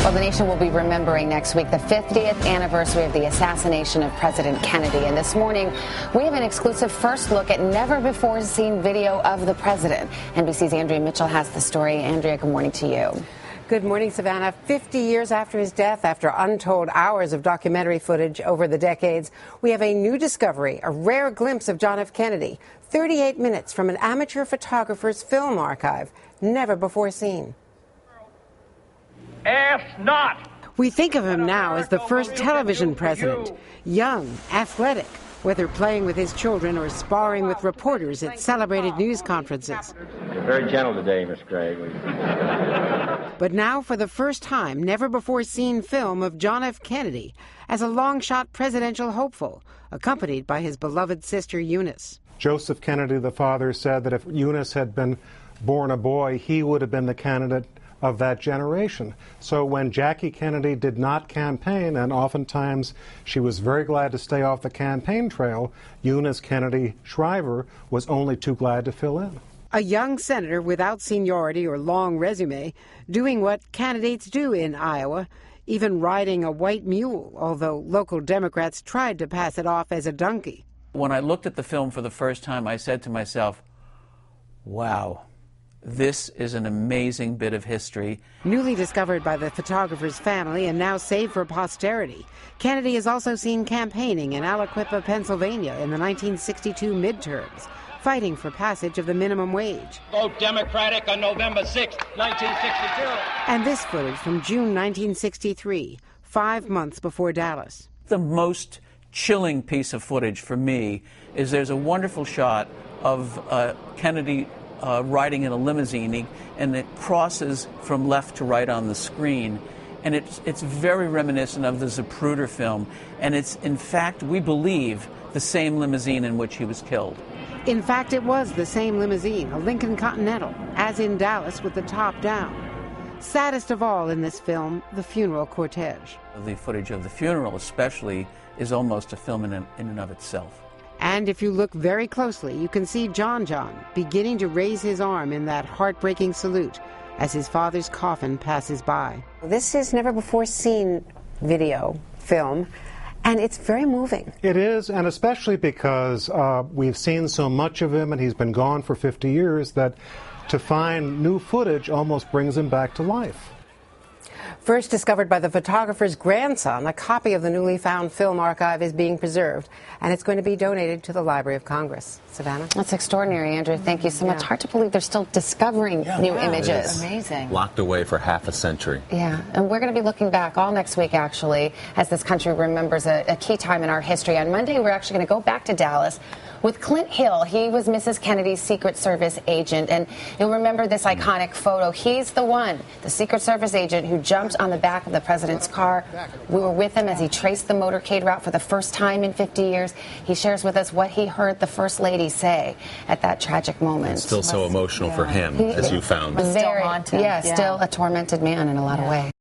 Well, the nation will be remembering next week the 50th anniversary of the assassination of President Kennedy. And this morning, we have an exclusive first look at never-before-seen video of the president. NBC's Andrea Mitchell has the story. Andrea, good morning to you. Good morning, Savannah. 50 years after his death, after untold hours of documentary footage over the decades, we have a new discovery, a rare glimpse of John F. Kennedy. 38 minutes from an amateur photographer's film archive, never before seen. Ask not. We think of him now as the first television president, young, athletic, whether playing with his children or sparring with reporters at celebrated news conferences. You're very gentle today, Miss Craig. But now, for the first time, never-before-seen film of John F. Kennedy as a long-shot presidential hopeful, accompanied by his beloved sister Eunice. Joseph Kennedy, the father, said that if Eunice had been born a boy, he would have been the candidate of that generation. So when Jackie Kennedy did not campaign, and oftentimes she was very glad to stay off the campaign trail, Eunice Kennedy Shriver was only too glad to fill in. A young senator without seniority or long resume, doing what candidates do in Iowa, even riding a white mule, although local Democrats tried to pass it off as a donkey. When I looked at the film for the first time, I said to myself, wow, this is an amazing bit of history. Newly discovered by the photographer's family and now saved for posterity, Kennedy is also seen campaigning in Aliquippa, Pennsylvania in the 1962 midterms, fighting for passage of the minimum wage. Vote Democratic on November 6, 1962. And this footage from June 1963, 5 months before Dallas. The most chilling piece of footage for me is there's a wonderful shot of Kennedy riding in a limousine, and it crosses from left to right on the screen. And it's very reminiscent of the Zapruder film. And it's, in fact, we believe, the same limousine in which he was killed. In fact, it was the same limousine, a Lincoln Continental, as in Dallas with the top down. Saddest of all in this film, the funeral cortege. The footage of the funeral especially is almost a film in and of itself. And if you look very closely, you can see John beginning to raise his arm in that heartbreaking salute as his father's coffin passes by. This is never-before-seen video, film, and it's very moving. It is, and especially because we've seen so much of him and he's been gone for 50 years that to find new footage almost brings him back to life. First discovered by the photographer's grandson, a copy of the newly found film archive is being preserved, and it's going to be donated to the Library of Congress. Savannah? That's extraordinary, Andrew. Thank you so much. Hard to believe they're still discovering new images. Amazing. Locked away for half a century. Yeah, and we're going to be looking back all next week, actually, as this country remembers a key time in our history. On Monday, we're actually going to go back to Dallas with Clint Hill. He was Mrs. Kennedy's Secret Service agent, and you'll remember this iconic photo. He's the one, the Secret Service agent, who jumped on the back of the president's car. We were with him as he traced the motorcade route for the first time in 50 years. He shares with us what he heard the First Lady say at that tragic moment. It's still so emotional for him, as you found. Very, still a tormented man in a lot of ways.